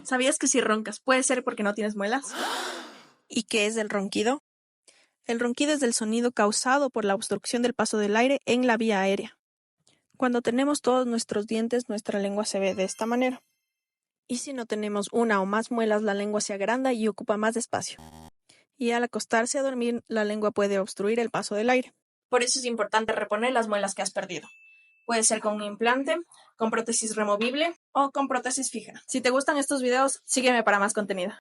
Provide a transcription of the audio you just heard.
¿Sabías que si roncas puede ser porque no tienes muelas? ¿Y qué es el ronquido? El ronquido es el sonido causado por la obstrucción del paso del aire en la vía aérea. Cuando tenemos todos nuestros dientes, nuestra lengua se ve de esta manera. Y si no tenemos una o más muelas, la lengua se agranda y ocupa más espacio. Y al acostarse a dormir, la lengua puede obstruir el paso del aire. Por eso es importante reponer las muelas que has perdido. Puede ser con un implante, con prótesis removible o con prótesis fija. Si te gustan estos videos, sígueme para más contenido.